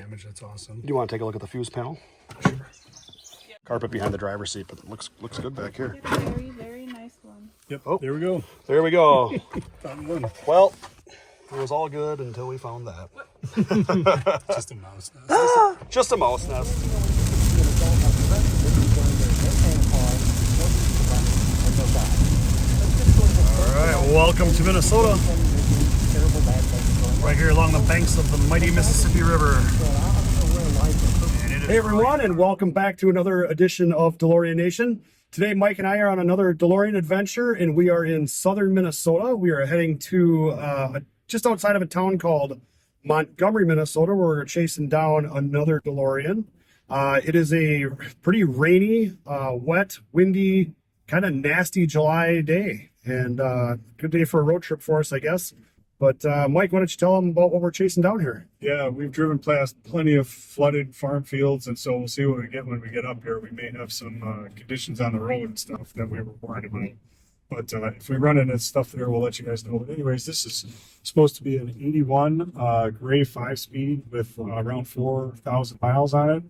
damage. That's awesome. Do you want to take a look at the fuse panel? Sure. Carpet behind the driver's seat, but it looks good back here. Very, very nice one. Yep. Oh, there we go. There we go. Found one. Well, it was all good until we found that. Just a mouse nest. Just a mouse nest. All right, welcome to Minnesota. Right here along the banks of the mighty Mississippi River. Hey everyone, and welcome back to another edition of DeLorean Nation. Today, Mike and I are on another DeLorean adventure, and we are in southern Minnesota. We are heading to just outside of a town called Montgomery, Minnesota, where we're chasing down another DeLorean. It is a pretty rainy, wet, windy, kind of nasty July day, and good day for a road trip for us, I guess. But Mike, why don't you tell them about what we're chasing down here? Yeah, we've driven past plenty of flooded farm fields, and so we'll see what we get when we get up here. We may have some conditions on the road and stuff that we were worried about. But if we run into stuff there, we'll let you guys know. But anyways, this is supposed to be an 81 gray 5-speed with around 4,000 miles on it.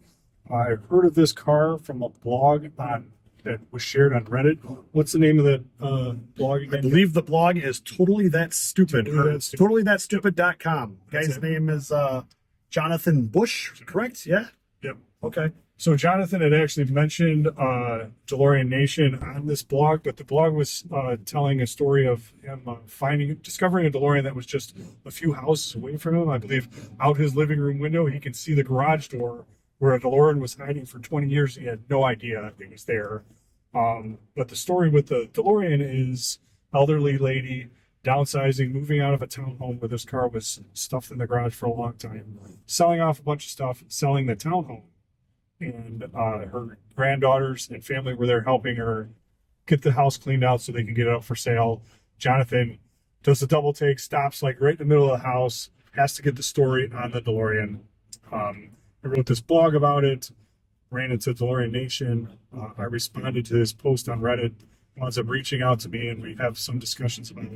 I heard of this car from a blog that was shared on Reddit. What's the name of that blog again? I believe the blog is Totally That Stupid. TotallyThatStupid.com. Guy's name is Jonathan Bush, correct? Yeah? Yep. Okay. So Jonathan had actually mentioned DeLorean Nation on this blog, but the blog was telling a story of him discovering a DeLorean that was just a few houses away from him. I believe out his living room window, he can see the garage door where a DeLorean was hiding for 20 years. He had no idea it was there. But the story with the DeLorean is elderly lady downsizing, moving out of a townhome where this car was stuffed in the garage for a long time, selling off a bunch of stuff, selling the townhome. And her granddaughters and family were there helping her get the house cleaned out so they can get it up for sale. Jonathan does a double take, stops like right in the middle of the house, has to get the story on the DeLorean. I wrote this blog about it, ran into DeLorean Nation. I responded to this post on Reddit, winds up reaching out to me, and we have some discussions about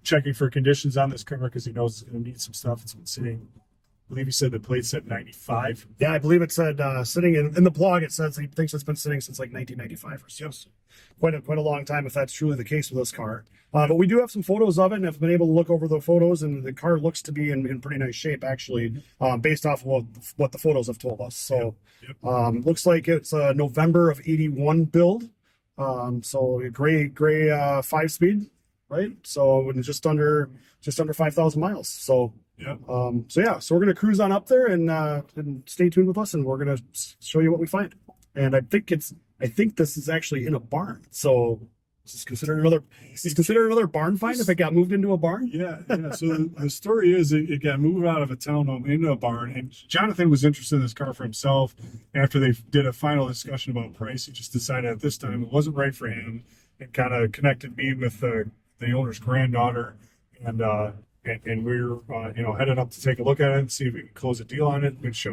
checking for conditions on this car because he knows it's going to need some stuff. It's been sitting, I believe he said the plate said 95. Yeah, I believe it said sitting in the blog, it says he thinks it's been sitting since like 1995 or so. Yes. Quite a long time if that's truly the case with this car. But we do have some photos of it, and I've been able to look over the photos, and the car looks to be in pretty nice shape, actually, based off of what the photos have told us. So looks like it's a November of 81 build. So a gray 5-speed, right? So just under 5,000 miles. So yeah. So we're gonna cruise on up there and stay tuned with us, and we're gonna show you what we find. And I think this is actually in a barn. So this is considered another barn find if it got moved into a barn. Yeah. So the story is it got moved out of a townhome into a barn, and Jonathan was interested in this car for himself. After they did a final discussion about price, he just decided at this time it wasn't right for him, and kind of connected me with the owner's granddaughter, and we're headed up to take a look at it and see if we can close a deal on it. Which,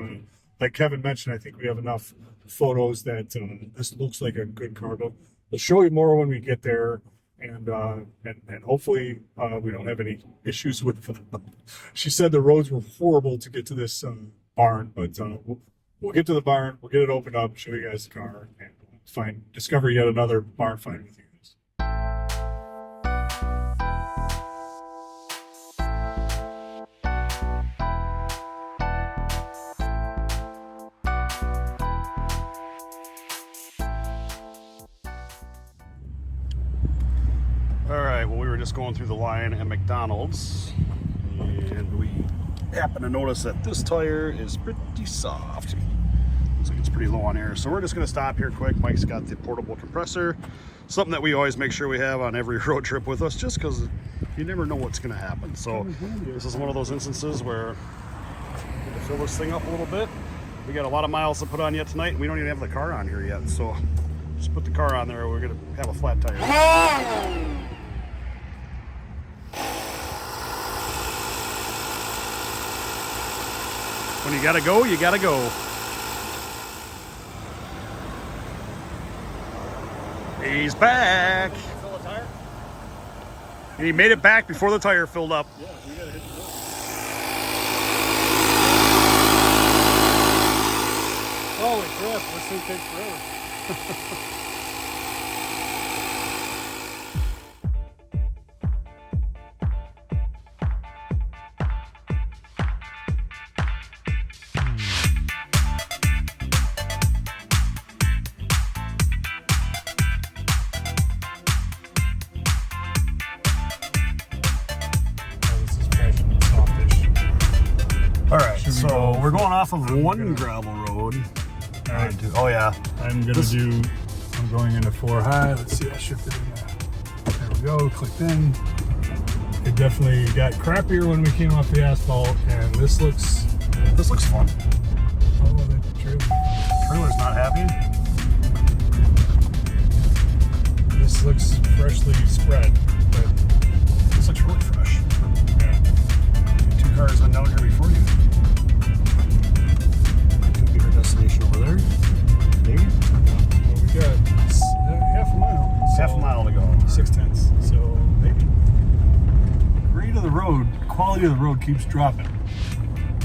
like Kevin mentioned, I think we have enough photos that this looks like a good car. But we'll show you more when we get there, and hopefully we don't have any issues with them. She said the roads were horrible to get to this barn, but we'll get to the barn, we'll get it opened up, show you guys the car, and discover yet another barn find with you guys. Just going through the line at McDonald's, and we happen to notice that this tire is pretty soft. Looks like it's pretty low on air, so we're just going to stop here quick. Mike's got the portable compressor, something that we always make sure we have on every road trip with us, just because you never know what's going to happen. So this is one of those instances where we need to fill this thing up a little bit. We got a lot of miles to put on yet tonight, and we don't even have the car on here yet, so just put the car on there. We're going to have a flat tire. When you gotta go, you gotta go. He's back. Fill the tire? And he made it back before the tire filled up. Yeah, we gotta hit the crap, this thing takes forever. This is fresh and softish. All right, Should we so go we're going off of one gonna- gravel road. All right. Oh yeah. I'm going into 4 high. Let's see, I'll shift it in there. There we go, clicked in. It definitely got crappier when we came off the asphalt, and this looks, fun. oh, the Trailer's not happy. this looks freshly spread, but This looks really fresh. yeah. 2 cars went down here before you. Could be our destination over there. Maybe. Well, we got half a mile. Half a mile to go. 6/10, so maybe. Grade of the road, quality of the road keeps dropping.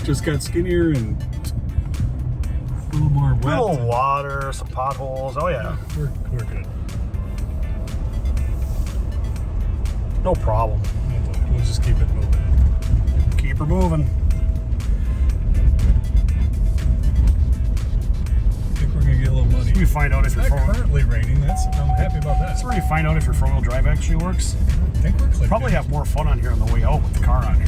Just got skinnier and a little more wet. Little water, some potholes. Oh yeah. We're good. No problem. We'll just keep it moving. Keep her moving. I think we're gonna get a little muddy. You find out if your It's not four-wheel. currently raining. I'm happy about that. That's where you find out if your 4-wheel drive actually works. I think we're clicked. Probably have more fun on here on the way out with the car on here.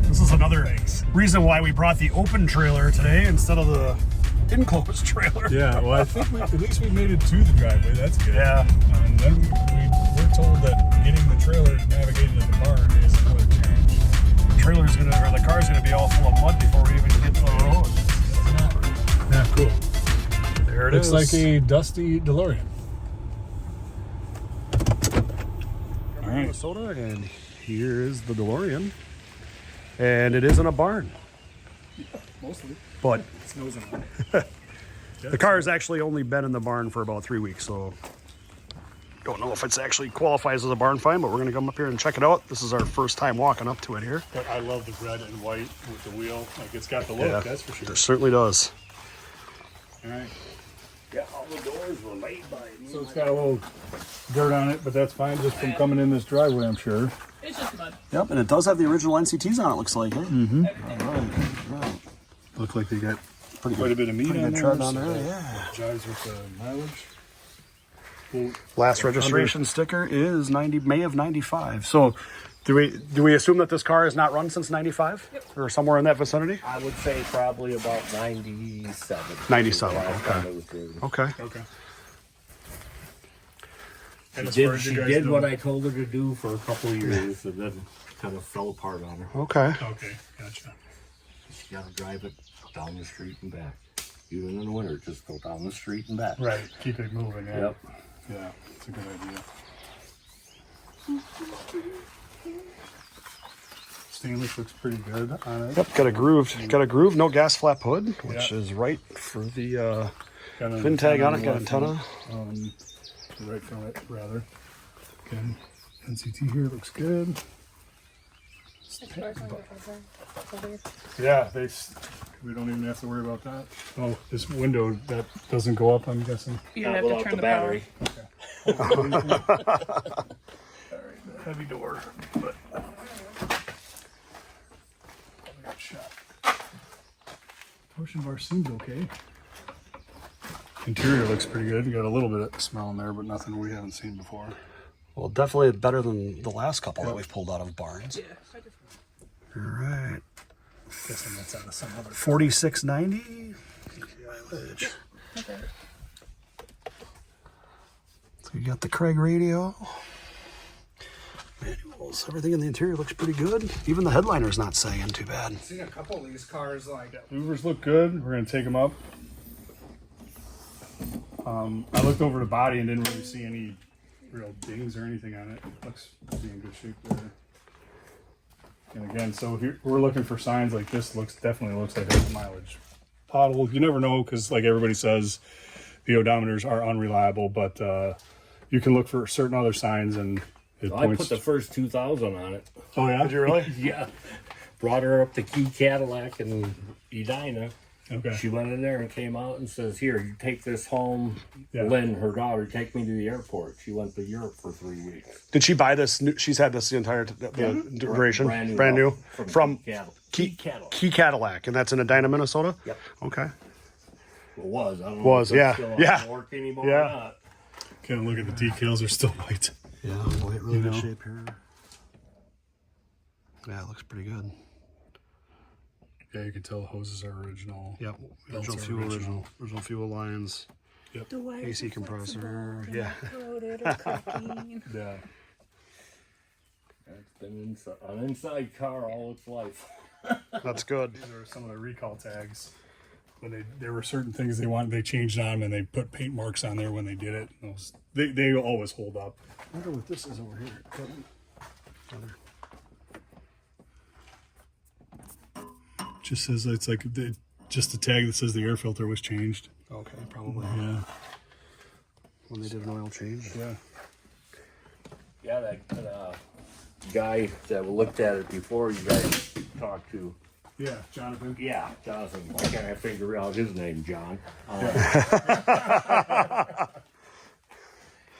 This is another reason why we brought the open trailer today instead of the enclosed trailer. Yeah, well, I think at least we made it to the driveway. That's good. Yeah. And then we're told that getting the trailer navigated to the barn is another challenge. The car's gonna be all full of mud before we even get to the road. Yeah, cool. There it Looks is. like a dusty DeLorean. All right. Minnesota, and here is the DeLorean, and it is in a barn. Mostly. But Snow's on. the car has actually only been in the barn for about 3 weeks, so don't know if it's actually qualifies as a barn find, but we're gonna come up here and check it out. This is our first time walking up to it here. But I love the red and white with the wheel. Like, it's got the look, that's for sure. It certainly does. All right. Yeah, all the doors were made by me. So it's got a little dirt on it, but that's fine just from coming in this driveway, I'm sure. It's just mud. Yep, and it does have the original NCTs on it, looks like. Eh? Mm-hmm. All right. Look like they got Pretty quite a bit of meat pretty on good there. tread on so there, that yeah. jives with the mileage. Well, Last registration sticker is May of 95. So do we assume that this car has not run since 95? Yep. Or somewhere in that vicinity? I would say probably about 97. 97, Last okay. time it was driven. Okay. okay. And as She far did, as she you guys did know- what I told her to do for a couple of years and then kind of fell apart on her. Okay. Okay, gotcha. She got to drive it down the street and back. Even in the winter, just go down the street and back. Right, keep it moving. Yeah. Yep. Yeah, it's a good idea. Stainless looks pretty good on it. Yep, got a groove, no gas flap hood, which is right for the Got an fin tag on it, got antenna antenna. right from it, rather. Again, NCT here looks good. Yeah, we don't even have to worry about that. Oh, this window that doesn't go up, I'm guessing. You Not have to without turn the the power. battery. All right, heavy door, but good shot. Portion bar seems okay. Interior looks pretty good. You got a little bit of smell in there, but nothing we haven't seen before. Well, definitely better than the last couple that we've pulled out of barns. Yeah. All right. Guessing that's out of some other. 4690 mileage. Okay. So you got the Craig radio. Manuals. Everything in the interior looks pretty good. Even the headliner's not sagging too bad. I've seen a couple of these cars like Louvers look good. We're gonna take them up. I looked over the body and didn't really see any real dings or anything on it. Looks to be in good shape there. And again, so here we're looking for signs like this. Definitely looks like a mileage pothole. You never know because, like everybody says, the odometers are unreliable. But you can look for certain other signs, and it I points. put the first 2000 on it. Oh yeah, did you really? Yeah. Brought her up to Key Cadillac and Edina. Okay. She went in there and came out and says, "Here, you take this home." Yeah. Lynn, her daughter, take me to the airport. She went to Europe for 3 weeks. Did she buy this? She's had this the entire duration. Brand new from Key Cadillac, and that's in Edina, Minnesota. Yep. Okay. It was. I don't know Was, if it's yeah. still Yeah. on work anymore Yeah. or not. Kind of look at the decals; they're still white. Yeah, really good shape here. Yeah, it looks pretty good. Yeah, you can tell the hoses are original. Yep. Belts Original are fuel, original. original fuel lines. The wires AC are compressor, flexible, they're yeah. not corroded or cracking. Yeah. It's been an inside car all its life. That's good. There were some of the recall tags. When there were certain things they changed on them, and they put paint marks on there when they did it. They always hold up. I wonder what this is over here. Just says it's like just the tag that says the air filter was changed. Okay, probably. Yeah. When they did an oil change. Yeah. Yeah, that guy that looked at it before you guys talked to. Yeah, Jonathan. Yeah, Jonathan. Why can't I figure out his name, John?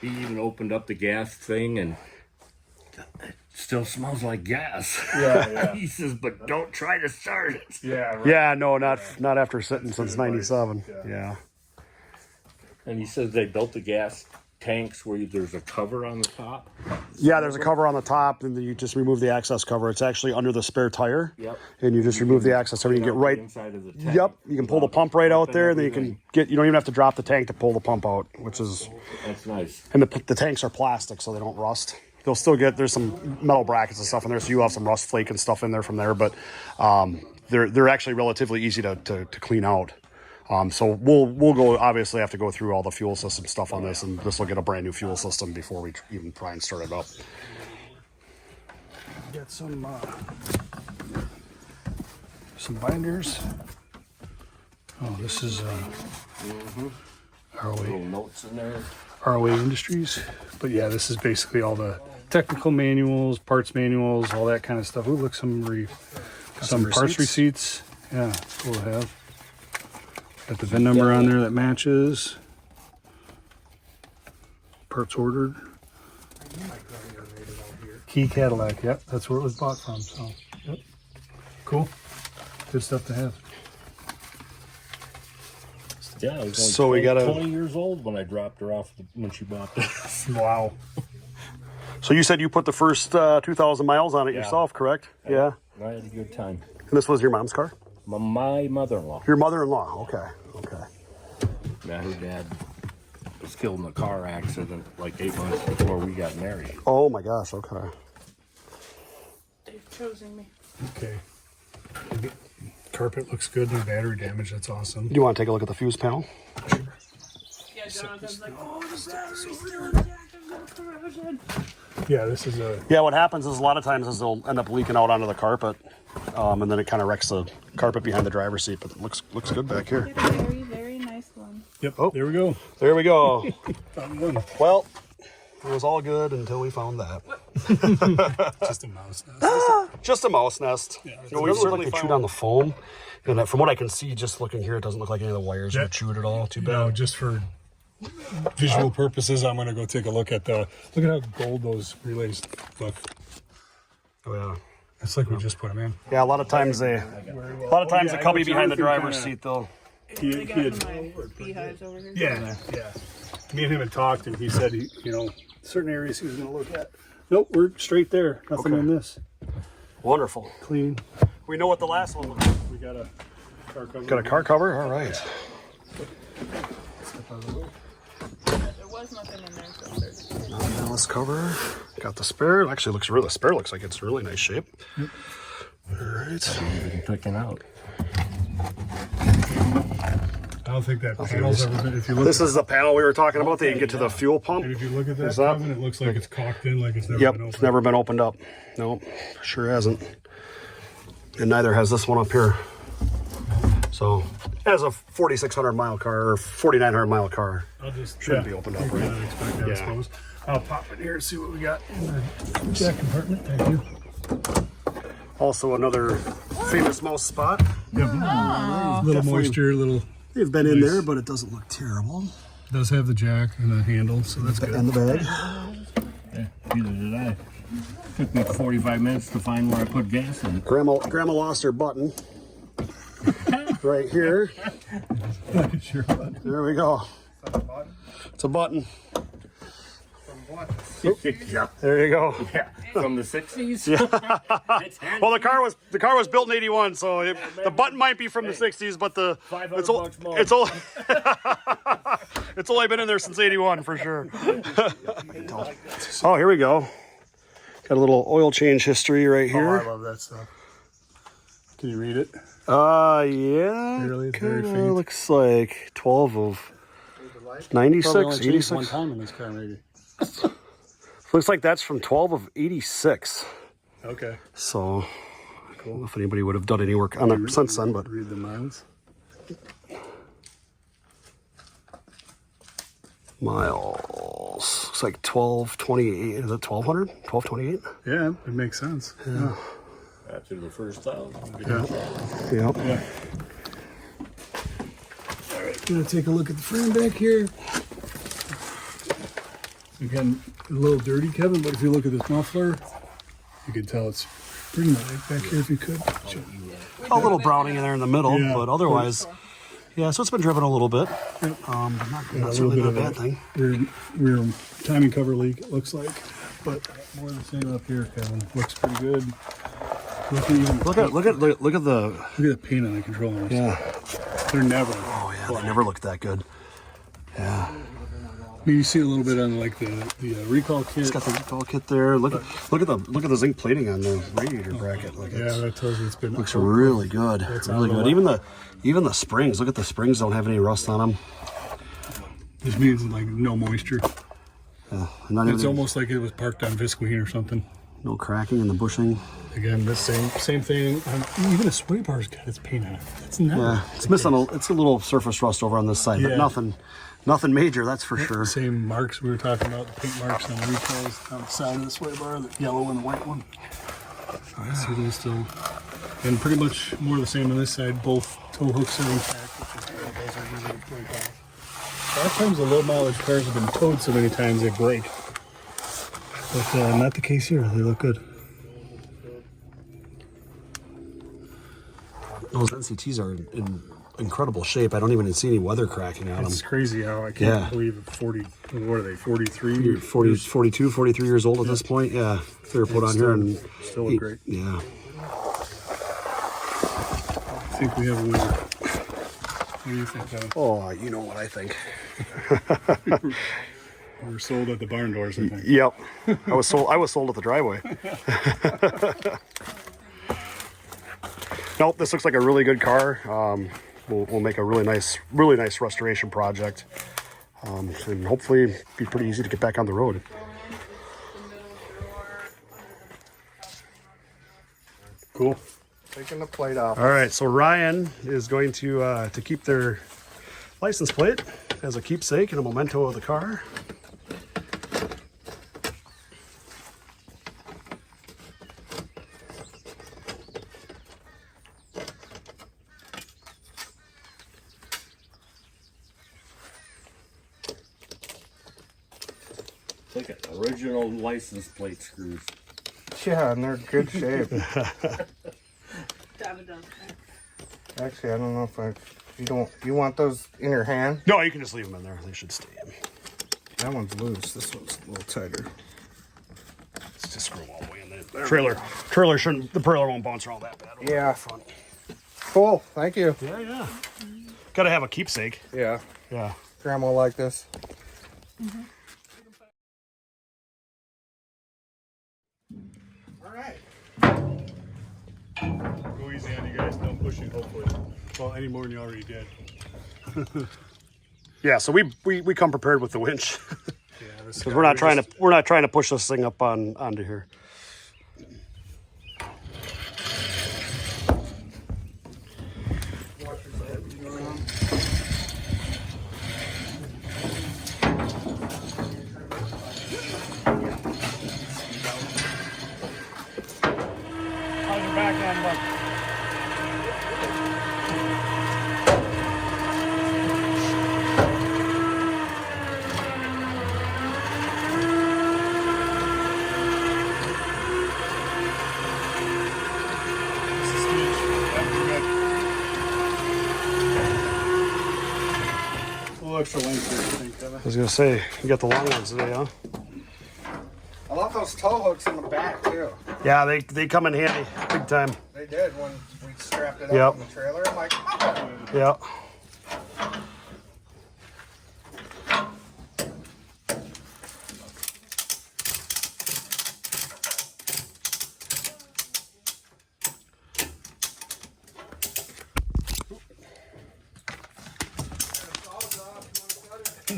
He even opened up the gas thing, and it still smells like gas. Yeah. He says, but don't try to start it. Yeah. Right. Yeah, no, not after sitting since '97. Yeah. And he says they built the gas tanks where there's a cover on the top. Yeah, there's a cover on the top, and then you just remove the access cover. It's actually under the spare tire. Yep. And you just remove the access cover. You can get right. Inside of the tank. Yep. You can pull the pump right out there, and then you can get. You don't even have to drop the tank to pull the pump out, which is. That's nice. And the tanks are plastic, so they don't rust. They'll still get. There's some metal brackets and stuff in there, so you have some rust flake and stuff in there from there. But they're actually relatively easy to clean out. So we'll go obviously have to go through all the fuel system stuff on this, and this will get a brand new fuel system before we even try and start it up. Get some binders. Oh, this is Little notes in there. ROA Industries. But yeah, this is basically all the technical manuals, parts manuals, all that kind of stuff. Ooh, look, some parts receipts. Yeah, it's cool to have. Got the VIN number on there that matches. Parts ordered. Key Cadillac, yep, that's where it was bought from. So, yep, cool, good stuff to have. Yeah, I was only So we gotta- 20 years old when I dropped her off when she bought this. Wow. So you said you put the first 2,000 miles on it Yeah. yourself, correct? Yeah. I had a good time. And this was your mom's car? My mother-in-law. Your mother-in-law. Okay. Yeah, her dad was killed in a car accident like 8 months before we got married. Oh my gosh. Okay. They've chosen me. Okay. Carpet looks good. No battery damage. That's awesome. Do you want to take a look at the fuse panel? Yeah, Jonathan's like, oh, the battery's still intact. I'm gonna corrosion. Yeah, this is a. Yeah. What happens is a lot of times is they'll end up leaking out onto the carpet, and then it kind of wrecks the carpet behind the driver's seat. But it looks good back here. Get a very, very nice one. Yep. Oh. There we go. There we go. Found one. Well, it was all good until we found that. Just a mouse nest. Just a mouse nest. Yeah, You know, we certainly chewed on the foam, and from what I can see, just looking here, it doesn't look like any of the wires were chewed at all. Too You know, bad. just for visual purposes, I'm gonna go take a look at how gold those relays look. Oh yeah. It's like we just put them in. Yeah. A lot of times the I cubby know behind the Jonathan driver's kinda- seat, though. They got my beehives over here. Yeah. Me and him had talked, and he said, certain areas he was gonna look at. Nope, we're straight there. Nothing Okay. in this. Wonderful. Clean. We know what the last one was. We got a car cover. Got a car cover. All right. There was nothing in there, so there's Ballast cover. Got the spare. It actually looks really. The spare looks like it's in really nice shape. Yep. All right. Picking out. I don't think that panel's ever been. If you look, This is the panel we were talking about that you can get to the fuel pump. and if you look at that, Is that- Kevin, it looks like it's caulked in, like it's never Yep, been it's opened. never been opened up. No, sure hasn't. And neither has this one up here. So, as a 4,600 mile car or 4,900 mile car, I'll just shouldn't be opened up, You right? kind of expect that, I Yeah. suppose. I'll pop in here and see what we got in the jack compartment. Thank you. also another famous mouse spot. Yep. Little moisture, little. They've been in there, but it doesn't look terrible. Does have the jack and a handle, so that's good. And the bag. Yeah, neither did I. Took me 45 minutes to find where I put gas in. Grandma lost her button. Right here. Sure, bud. There we go. It's a button. Yeah. There you go. Yeah. From the 60s? Well, the car was built in '81, so the button might be from the '60s, but $500 more. it's only been in there since '81 for sure. Oh, here we go. Got a little oil change history right Oh, here. I love that stuff. Can you read it? Yeah. Really? It's very Kinda faint. looks like 12 of Probably 96, only changed 86. one time in this car, maybe. Looks like that's from 12 of 86. Okay. So, I don't know if anybody would have done any work on it since then, but Read the miles. miles. Looks like 1228. Is it 1200? 1228? Yeah, it makes sense. Yeah. After the first 1,000. Yep. Yeah. All right, gonna take a look at the frame back here. Again, a little dirty, Kevin, but if you look at this muffler, you can tell it's bring the light back here if you could. A little browning in there in the middle, Yeah. but otherwise, yeah, so it's been driven a little bit. Yep. Not A necessarily little not a bit bad of thing. rear timing cover leak, it looks like. But more of the same up here, Kevin. Looks pretty good. Look at the paint on the controllers. Yeah. They're never. Oh yeah, they never looked that good. Yeah. I mean, you see a little bit on like the recall kit. It's got the recall kit there. Look at the zinc plating on the radiator bracket. Like Yeah, that tells you it's been. looks really good. Really good. Even the springs. Look at the springs. Don't have any rust on them. This means like no moisture. Not It's even almost like it was parked on Visqueen or something. no cracking in the bushing. Again, the same thing. Even a sway bar's got its paint on it. It's never. Yeah, it's missing it's a little surface rust over on this side, Yeah. but nothing major. That's for sure. Same marks we were talking about, the paint marks on the recalls on the side of the sway bar, the yellow and the white one. See those still. And pretty much more the same on this side. Both tow hooks are intact, which is good. Those are easy to break off. A lot of times the low mileage cars have been towed so many times they break. But not the case here. They look good. Those NCTs are in incredible shape. I don't even see any weather cracking on them. It's crazy how I can't Yeah. believe 40, what are they, 43? 40, 42, 43 years old at this point. Yeah, they were put on here and Still look great. Yeah. I think we have a winner. What do you think, Kevin? Oh, you know what I think. We were sold at the barn doors, I think. Yep. I was sold at the driveway. Nope, this looks like a really good car. We'll make a really nice restoration project, and hopefully be pretty easy to get back on the road. Cool. Taking the plate off. All right, so Ryan is going to keep their license plate as a keepsake and a memento of the car. Look at original license plate screws. Yeah, and they're in good shape. David does. Actually, I don't know if you want those in your hand? No, you can just leave them in there. They should stay in. That one's loose. This one's a little tighter. Let's just screw them all the way in there. The trailer won't bounce around that bad. Yeah. Cool. Thank you. Yeah. Gotta have a keepsake. Yeah. Yeah. Grandma like this. All right. Go easy on you guys, no pushing, hopefully. Well, any more than you already did. Yeah, so we come prepared with the winch. Yeah, this Because we're not trying to push this thing up onto here. How's your back end look? extra length here, I think, Kevin. I was gonna say, you got the long ones today, huh? I love those tow hooks in the back too. Yeah, they come in handy, big time. They did when we strapped it up Yep. on the trailer. I'm like, oh. Yeah.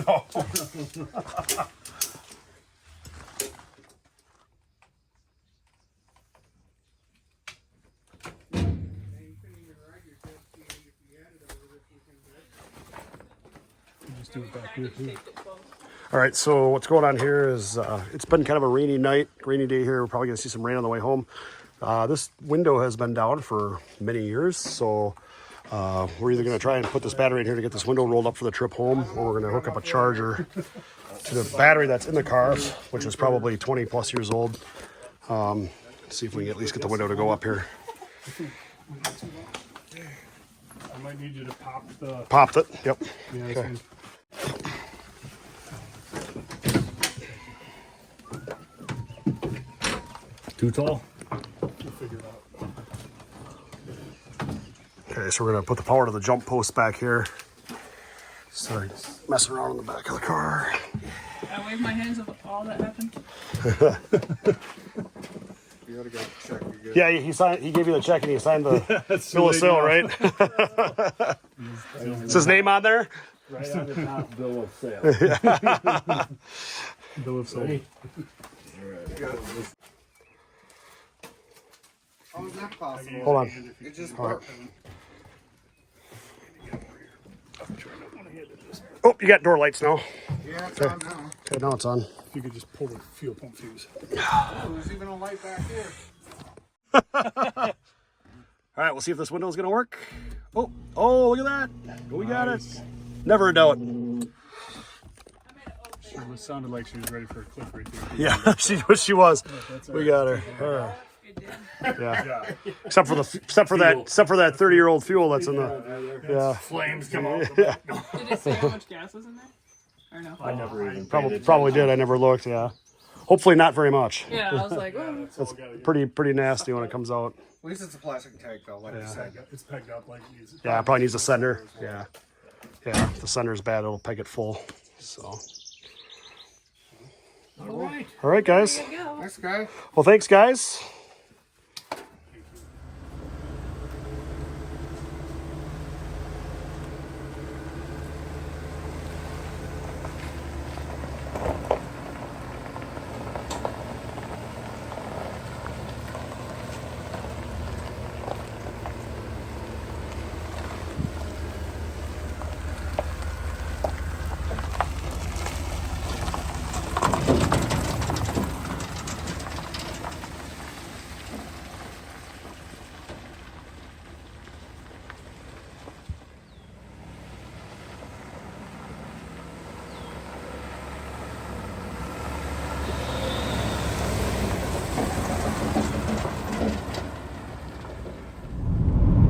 No. Just do it back here too. All right, so what's going on here is it's been kind of a rainy night, rainy day here. We're probably gonna see some rain on the way home. This window has been down for many years, so we're either gonna try and put this battery in here to get this window rolled up for the trip home, or we're gonna hook up a charger to the battery that's in the car, which is probably 20 plus years old. See if we can at least get the window to go up here. I might need you to pop the. Popped it, yep. Yeah, this Okay. one. Too tall? We'll figure it out. Okay, so we're gonna put the power to the jump post back here. Sorry, messing around in the back of the car. I wave my hands of all that happened. You gotta go check. You're good. Yeah, he signed. He gave you the check and he signed the bill of sale, right? Is his name on there? Right on the top bill of sale. Bill of sale. How is that possible? Hold on. It just broke. Oh, you got door lights now. Yeah, it's on now. Okay, now it's on. If you could just pull the fuel pump fuse. Oh, there's even a light back here. All right, we'll see if this window is gonna work. Oh, look at that. We got it. Never a doubt. It sounded like she was ready for a clip right there. Yeah, she was. We got her. All right. It did. Yeah. Except for that 30-year-old fuel that's in the. Yeah. Flames come out. Yeah. Did it say how much gas was in there? Or no? I never even Probably did. I never looked. Yeah. Hopefully not very much. Yeah, I was like, oh. It's pretty nasty when it comes out. At least it's a plastic tank though, like you said. It's pegged up like it needs. Yeah, it probably needs a sender. Yeah. Yeah, if the sender's bad, it'll peg it full. So. All right, guys. There you go. Thanks, guy. Well, thanks, guys.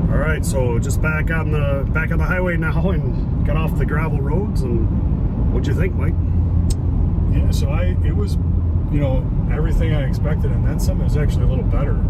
All right, so just back on the highway now and got off the gravel roads. And what'd you think, Mike? Yeah, so it was, everything I expected, and then some. It was actually a little better.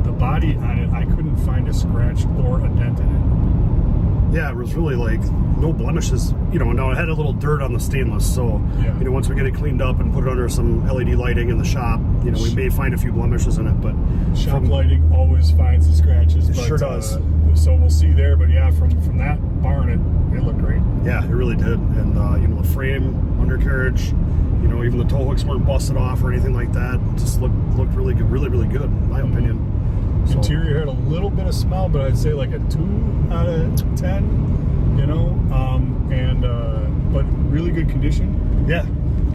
The body on it, I couldn't find a scratch or a dent in it. Yeah, it was really like no blemishes. Now it had a little dirt on the stainless, so Yeah. once we get it cleaned up and put it under some LED lighting in the shop, we may find a few blemishes in it, but Shop lighting always finds the scratches. It But, sure does. So we'll see there. But yeah, from that barn, it looked great. yeah, it really did. And the frame, undercarriage, even the tow hooks weren't busted off or anything like that. It just looked really good, really good, in my opinion. So- Interior had a little bit of smell, but I'd say like a 2 out of 10. But really good condition. Yeah.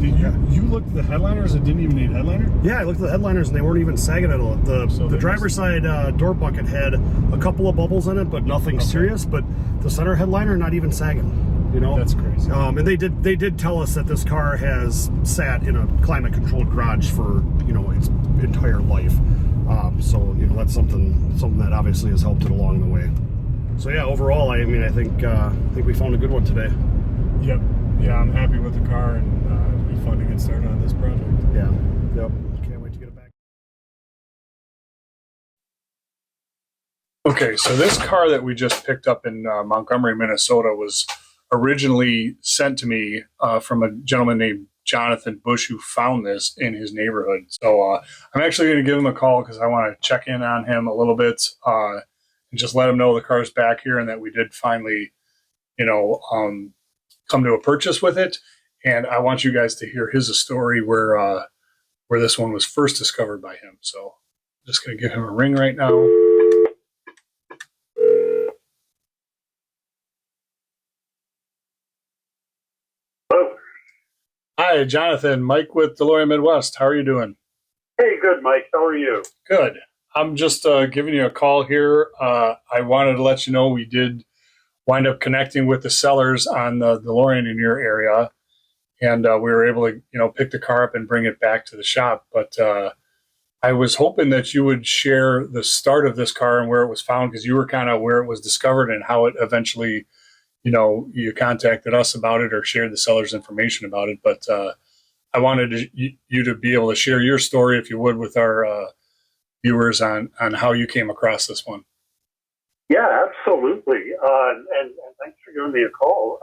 Did you looked at the headliners? It didn't even need headliner. Yeah, I looked at the headliners and they weren't even sagging at all. So The they driver's side door bucket had a couple of bubbles in it, but nothing serious. But the center headliner not even sagging. That's crazy. And they did tell us that this car has sat in a climate controlled garage for its entire life. So that's something that obviously has helped it along the way. So yeah, overall, I think we found a good one today. Yep. Yeah, I'm happy with the car, and it'll be fun to get started on this project. Yeah. Yep. Can't wait to get it back. Okay, so this car that we just picked up in Montgomery, Minnesota, was originally sent to me from a gentleman named Jonathan Bush, who found this in his neighborhood. So I'm actually going to give him a call because I want to check in on him a little bit and just let him know the car's back here and that we did finally, come to a purchase with it. And I want you guys to hear his story where this one was first discovered by him. So I'm just going to give him a ring right now. Hi, Jonathan. Mike with DeLorean Midwest. How are you doing? Hey, good, Mike. How are you? Good. I'm just giving you a call here. I wanted to let you know we did wind up connecting with the sellers on the DeLorean in your area, and we were able to, pick the car up and bring it back to the shop. But I was hoping that you would share the start of this car and where it was found, because you were kind of where it was discovered and how it eventually, you contacted us about it or shared the seller's information about it. But I wanted you to be able to share your story, if you would, with our viewers on how you came across this one. Yeah, absolutely. And thanks for giving me a call.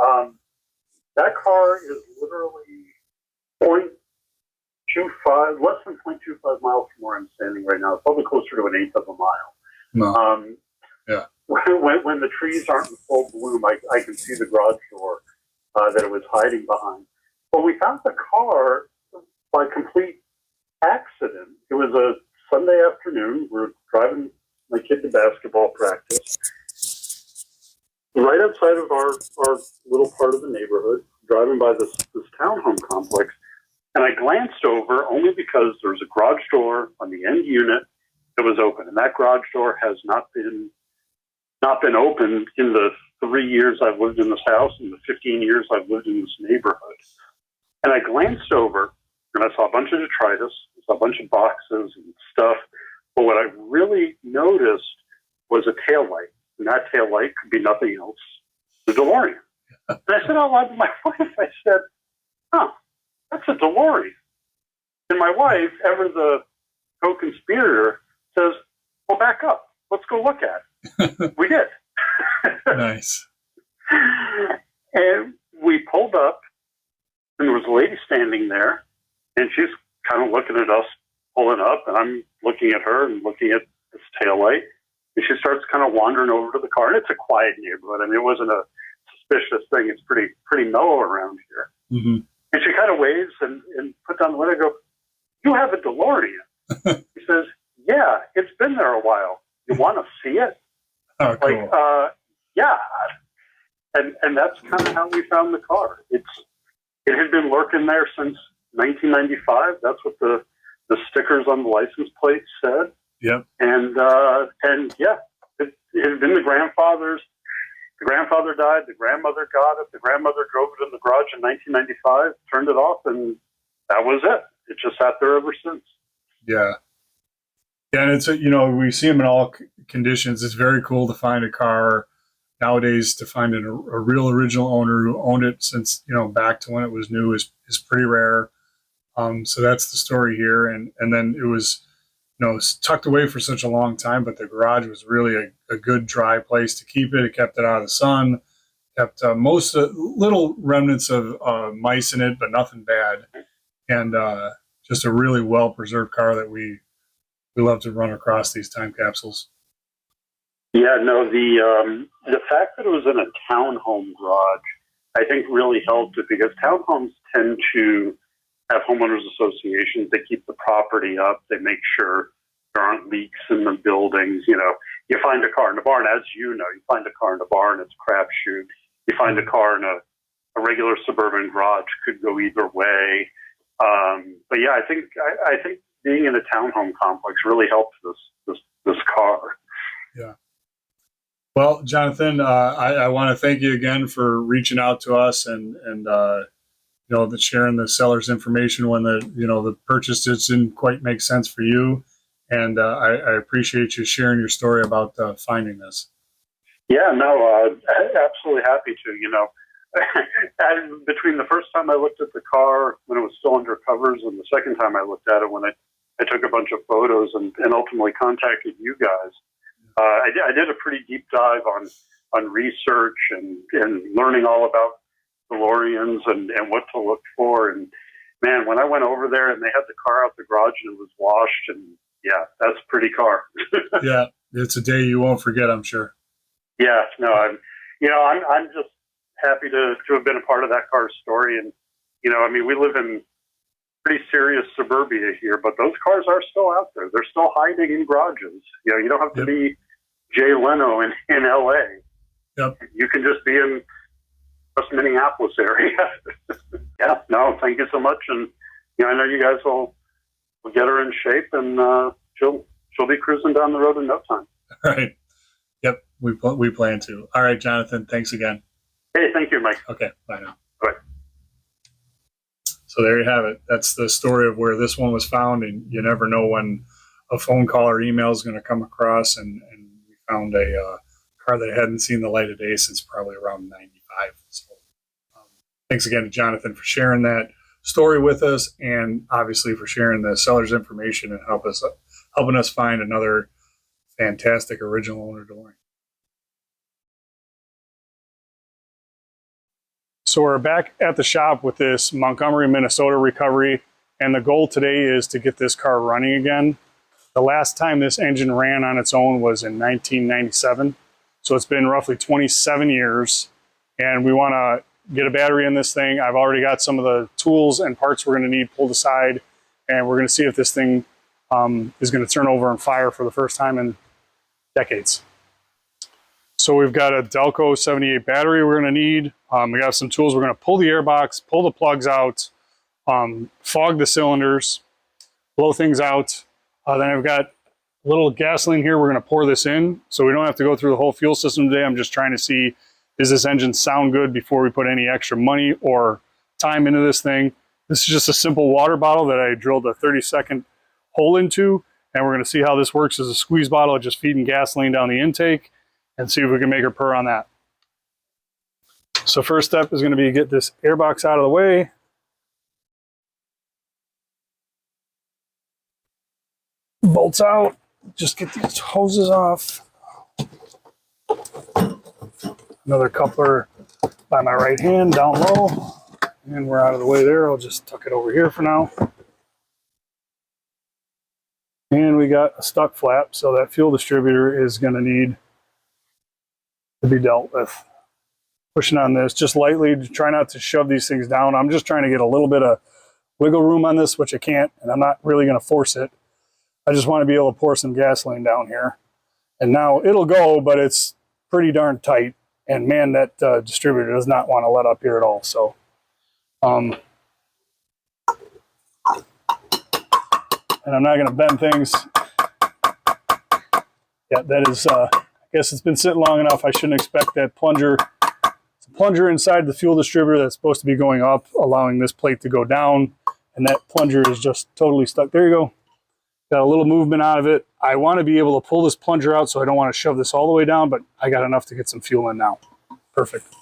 That car is literally 0.25, less than 0.25 miles from where I'm standing right now. It's probably closer to an eighth of a mile. No. Yeah. When the trees aren't in full bloom, I can see the garage door that it was hiding behind. But we found the car by complete accident. It was a Sunday afternoon. We're driving my kid to basketball practice. Right outside of our little part of the neighborhood, driving by this townhome complex, and I glanced over only because there was a garage door on the end unit that was open, and that garage door has not been opened in the 3 years I've lived in this house and the 15 years I've lived in this neighborhood. And I glanced over, and I saw a bunch of detritus, I saw a bunch of boxes and stuff. But what I really noticed was a taillight, and that taillight could be nothing else, the DeLorean. And I said out loud to my wife, I said, that's a DeLorean. And my wife, ever the co-conspirator, says, well, back up. Let's go look at it. We did. Nice. And we pulled up, and there was a lady standing there, and she's kind of looking at us pulling up, and I'm looking at her and looking at this taillight. And she starts kind of wandering over to the car, and it's a quiet neighborhood. I mean, it wasn't a suspicious thing. It's pretty mellow around here. Mm-hmm. And she kind of waves and puts on the window. I go, you have a DeLorean? He says, yeah, it's been there a while. You want to see it? Oh, cool. Yeah. And that's kind of how we found the car. It had been lurking there since 1995. That's what the stickers on the license plate said. Yep. And yeah, it had been the grandfather's. The grandfather died. The grandmother got it. The grandmother drove it in the garage in 1995, turned it off, and that was it. It just sat there ever since. Yeah. Yeah, and it's we see them in all conditions. It's very cool to find a car nowadays. To find a real original owner who owned it since back to when it was new is pretty rare. So that's the story here, and then it was it's tucked away for such a long time, but the garage was really a good dry place to keep it. It kept it out of the sun, kept most little remnants of mice in it, but nothing bad, and just a really well preserved car that we love to run across these time capsules. Yeah, no, the fact that it was in a townhome garage, I think really helped it, because townhomes tend to have homeowners associations. They keep the property up. They make sure there aren't leaks in the buildings. You find a car in the barn, as you find a car in the barn, it's a crapshoot. You find a car in a regular suburban garage, could go either way. But yeah, I think being in a townhome complex really helped this car. Yeah. Well, Jonathan, I want to thank you again for reaching out to us and sharing the seller's information when the purchase didn't quite make sense for you. And I appreciate you sharing your story about finding this. Yeah, no, absolutely happy to. and between the first time I looked at the car when it was still under covers and the second time I looked at it when I took a bunch of photos and ultimately contacted you guys, I did a pretty deep dive on research and learning all about DeLoreans and what to look for. And man, when I went over there and they had the car out the garage and it was washed, and yeah, that's a pretty car. Yeah, it's a day you won't forget, I'm sure. Yeah, no, I'm just happy to have been a part of that car's story. And, I mean, we live in pretty serious suburbia here, but those cars are still out there. They're still hiding in garages. You don't have to be Jay Leno in LA. Yep. You can just be in West Minneapolis area. Yeah, no, thank you so much. And, I know you guys will get her in shape, and she'll be cruising down the road in no time. All right. Yep, we plan to. All right, Jonathan, thanks again. Hey, thank you, Mike. Okay, bye now. Bye. So there you have it. That's the story of where this one was found, and you never know when a phone call or email is going to come across, and we found a car that hadn't seen the light of day since probably around 95. So thanks again to Jonathan for sharing that story with us, and obviously for sharing the seller's information and helping us find another fantastic original owner DeLorean. So we're back at the shop with this Montgomery, Minnesota recovery, and the goal today is to get this car running again. The last time this engine ran on its own was in 1997, so it's been roughly 27 years, and we want to get a battery in this thing. I've already got some of the tools and parts we're going to need pulled aside, and we're going to see if this thing is going to turn over and fire for the first time in decades. So we've got a Delco 78 battery we're going to need. We got some tools. We're going to pull the airbox, pull the plugs out, fog the cylinders, blow things out. Then I've got a little gasoline here. We're going to pour this in so we don't have to go through the whole fuel system today. I'm just trying to see, does this engine sound good before we put any extra money or time into this thing. This is just a simple water bottle that I drilled a 30-second hole into, and we're going to see how this works as a squeeze bottle, just feeding gasoline down the intake, and see if we can make her purr on that. So first step is going to be get this airbox out of the way. Bolts out. Just get these hoses off. Another coupler by my right hand down low. And we're out of the way there. I'll just tuck it over here for now. And we got a stuck flap, so that fuel distributor is going to need to be dealt with. Pushing on this just lightly to try not to shove these things down. I'm just trying to get a little bit of wiggle room on this, which I can't, and I'm not really going to force it. I just want to be able to pour some gasoline down here. And now it'll go, but it's pretty darn tight. And man, that distributor does not want to let up here at all. So, and I'm not going to bend things. Yeah, that is, I guess it's been sitting long enough. I shouldn't expect that plunger. It's a plunger inside the fuel distributor that's supposed to be going up, allowing this plate to go down. And that plunger is just totally stuck. There you go. Got a little movement out of it. I want to be able to pull this plunger out, so I don't want to shove this all the way down, but I got enough to get some fuel in now. Perfect.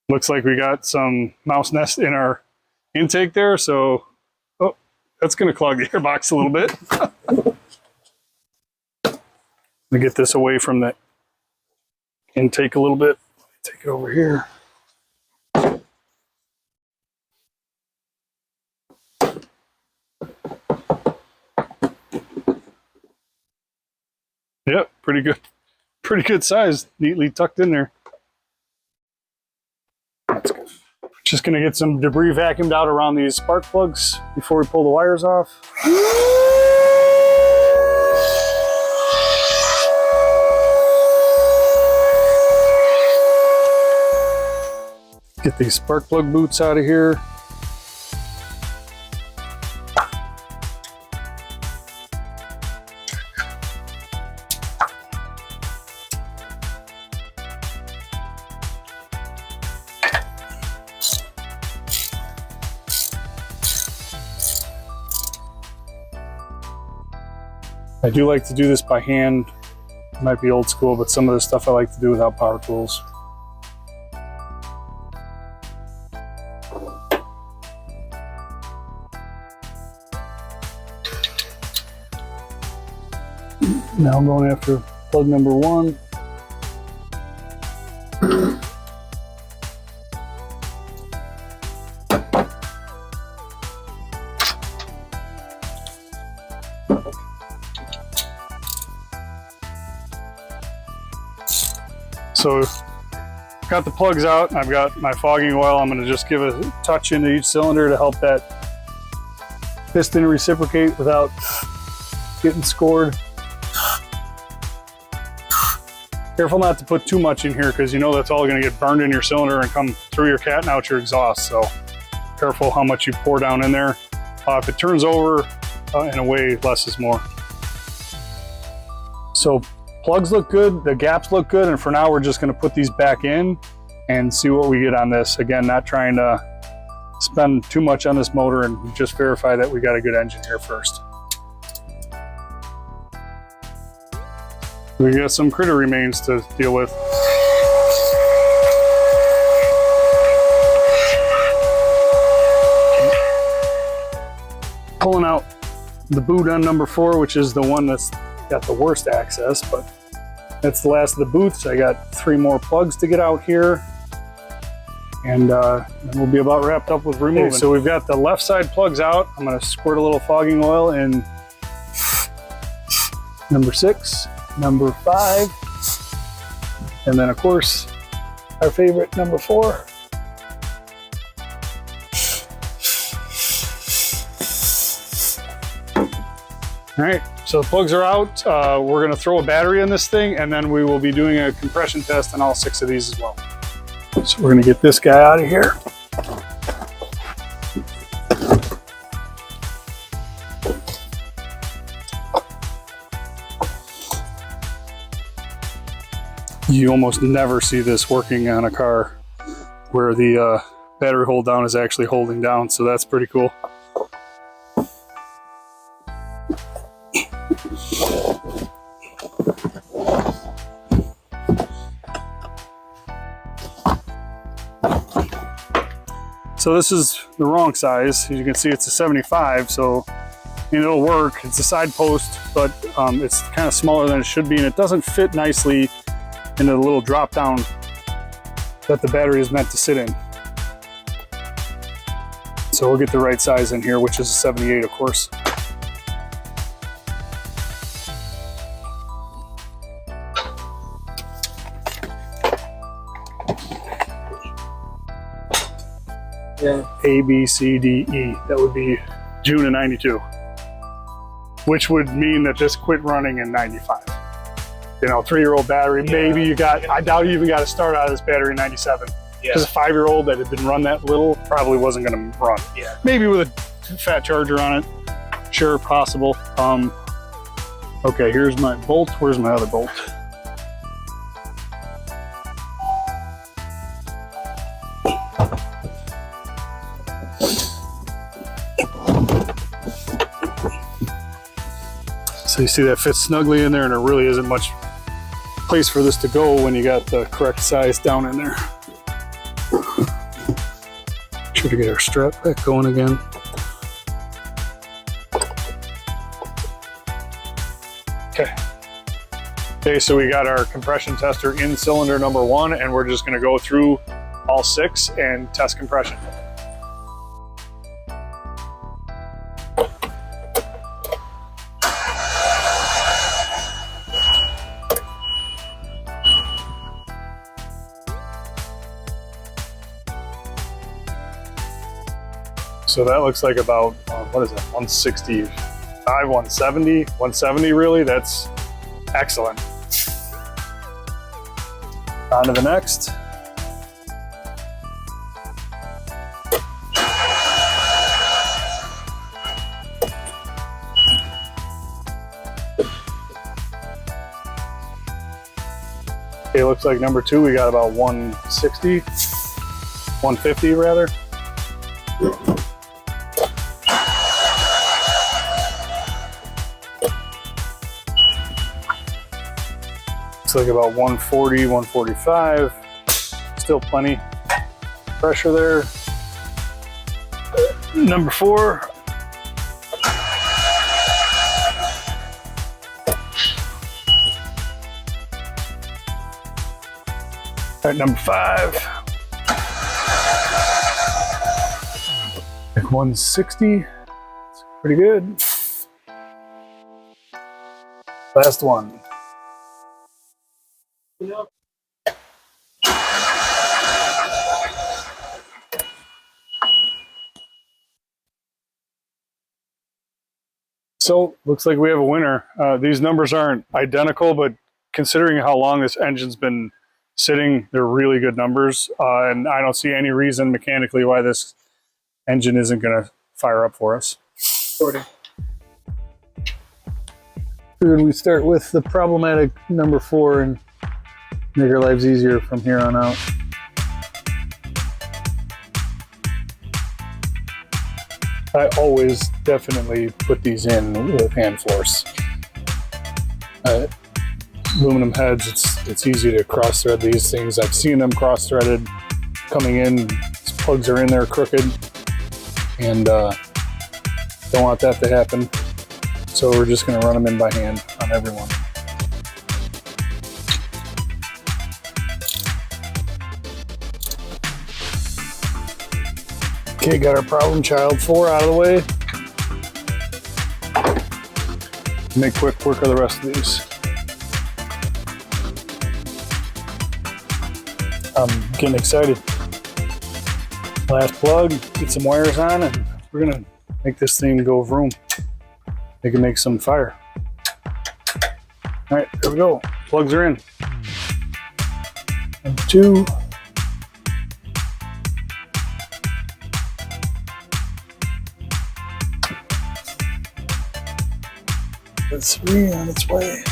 Looks like we got some mouse nest in our intake there, so oh, that's going to clog the airbox a little bit. Let me get this away from the intake a little bit. Take it over here. Yep, pretty good size, neatly tucked in there. That's good. Just gonna get some debris vacuumed out around these spark plugs before we pull the wires off. Get these spark plug boots out of here. I do like to do this by hand. It might be old school, but some of the stuff I like to do without power tools. Now I'm going after plug number 1. So got the plugs out, I've got my fogging oil. I'm going to just give a touch into each cylinder to help that piston reciprocate without getting scored. Careful not to put too much in here because you know that's all going to get burned in your cylinder and come through your cat and out your exhaust. So careful how much you pour down in there. If it turns over, in a way, less is more. So plugs look good, the gaps look good, and for now we're just going to put these back in and see what we get on this. Again, not trying to spend too much on this motor and just verify that we got a good engine here first. We got some critter remains to deal with. Pulling out the boot on number 4, which is the one that's got the worst access, but that's the last of the boots. I got 3 more plugs to get out here, and then we'll be about wrapped up with removing. Okay, so we've got the left side plugs out. I'm going to squirt a little fogging oil in number 6, number 5, and then of course our favorite number 4. All right, so the plugs are out. We're gonna throw a battery in this thing, and then we will be doing a compression test on all 6 of these as well. So we're gonna get this guy out of here. You almost never see this working on a car where the battery hold down is actually holding down, so that's pretty cool. So this is the wrong size. As you can see, it's a 75, so it'll work. It's a side post, but it's kind of smaller than it should be, and it doesn't fit nicely into the little drop down that the battery is meant to sit in. So we'll get the right size in here, which is a 78, of course. Yeah. A, B, C, D, E. That would be June of 92. Which would mean that this quit running in 95. You know, 3-year-old battery. Yeah. Maybe you got, I doubt you even got to start out of this battery in 97. Because a 5-year-old that had been run that little probably wasn't going to run. Yeah. Maybe with a fat charger on it. Sure, possible. Okay, here's my bolt. Where's my other bolt? So you see that fits snugly in there, and there really isn't much place for this to go when you got the correct size down in there. Sure to get our strap back going again. Okay, so we got our compression tester in cylinder number 1, and we're just gonna go through all 6 and test compression. So that looks like about, what is it, 165, 170, 170 really? That's excellent. On to the next. Okay, looks like number 2, we got about 160, 150 rather. Looks like about 140, 145. Still plenty pressure there. Number 4. All right, number 5. Like 160. It's pretty good. Last one. So looks like we have a winner. These numbers aren't identical, but considering how long this engine's been sitting, they're really good numbers. And I don't see any reason mechanically why this engine isn't going to fire up for us. Figured we start with the problematic number 4 and make our lives easier from here on out. I always definitely put these in with hand force. Aluminum heads, it's easy to cross thread these things. I've seen them cross threaded coming in. These plugs are in there crooked, and don't want that to happen. So we're just going to run them in by hand on everyone. Okay, got our problem child 4 out of the way. Make quick work of the rest of these. I'm getting excited. Last plug, get some wires on, and we're gonna make this thing go vroom. They can make some fire. All right, there we go. Plugs are in. And 2. That's 3 on its way.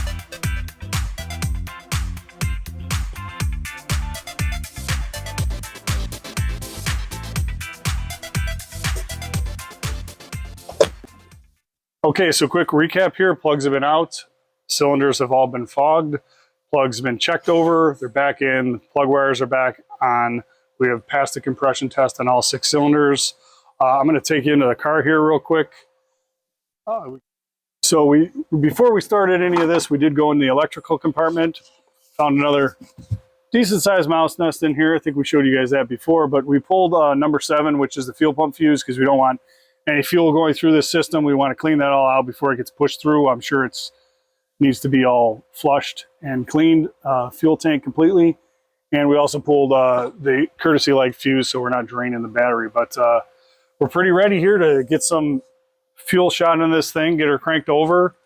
Okay, so quick recap here. Plugs have been out. Cylinders have all been fogged. Plugs have been checked over. They're back in. Plug wires are back on. We have passed the compression test on all 6 cylinders. I'm going to take you into the car here real quick. So before we started any of this, we did go in the electrical compartment. Found another decent sized mouse nest in here. I think we showed you guys that before, but we pulled number 7, which is the fuel pump fuse, because we don't want any fuel going through this system. We want to clean that all out before it gets pushed through. I'm sure it needs to be all flushed and cleaned, fuel tank completely. And we also pulled the courtesy light fuse, so we're not draining the battery. But we're pretty ready here to get some fuel shot in this thing, get her cranked over,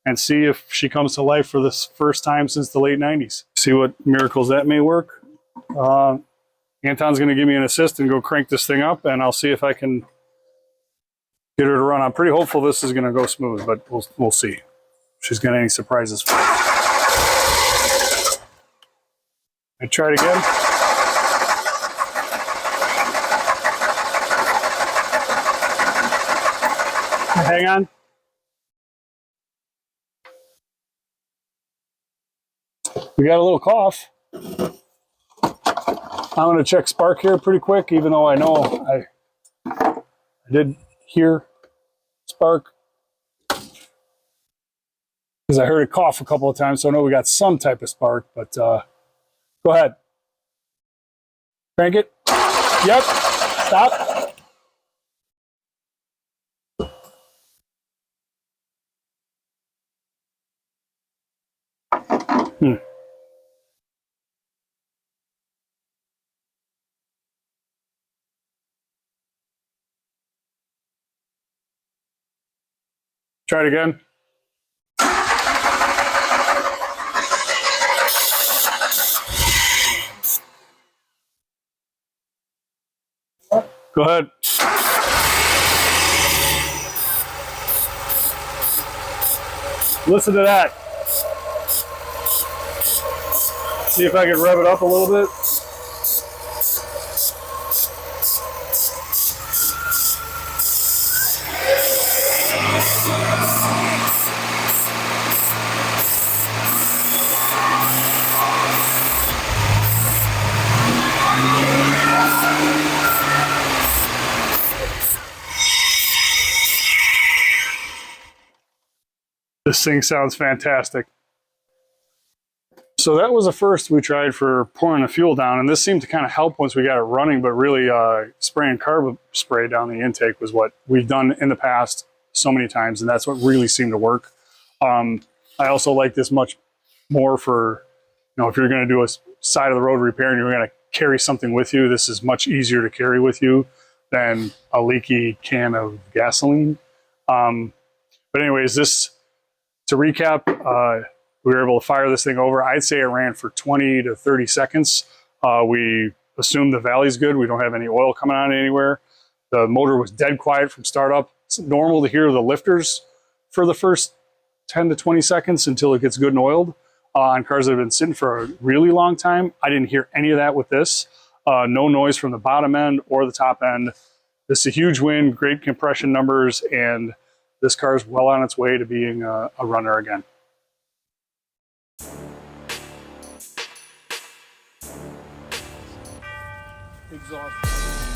and see if she comes to life for this first time since the late 90s. See what miracles that may work. Anton's going to give me an assist and go crank this thing up, and I'll see if I can get her to run. I'm pretty hopeful this is going to go smooth, but we'll see. If she's got any surprises for me. I try it again. Hang on. We got a little cough. I'm going to check spark here pretty quick, even though I know I did hear spark, because I heard it cough a couple of times, so I know we got some type of spark, but go ahead. Crank it. Yep. Stop. Try it again. Go ahead. Listen to that. See if I can rev it up a little bit. This thing sounds fantastic. So that was the first we tried for pouring the fuel down, and this seemed to kind of help once we got it running, but really spraying carb spray down the intake was what we've done in the past so many times, and that's what really seemed to work. I also like this much more for, you know, if you're going to do a side of the road repair and you're going to carry something with you, this is much easier to carry with you than a leaky can of gasoline. But anyways, to recap, we were able to fire this thing over. I'd say it ran for 20 to 30 seconds. We assumed the valley's good. We don't have any oil coming on anywhere. The motor was dead quiet from startup. It's normal to hear the lifters for the first 10 to 20 seconds until it gets good and oiled. On cars that have been sitting for a really long time, I didn't hear any of that with this. No noise from the bottom end or the top end. This is a huge win, great compression numbers, and this car is well on its way to being a runner again. Exhaust.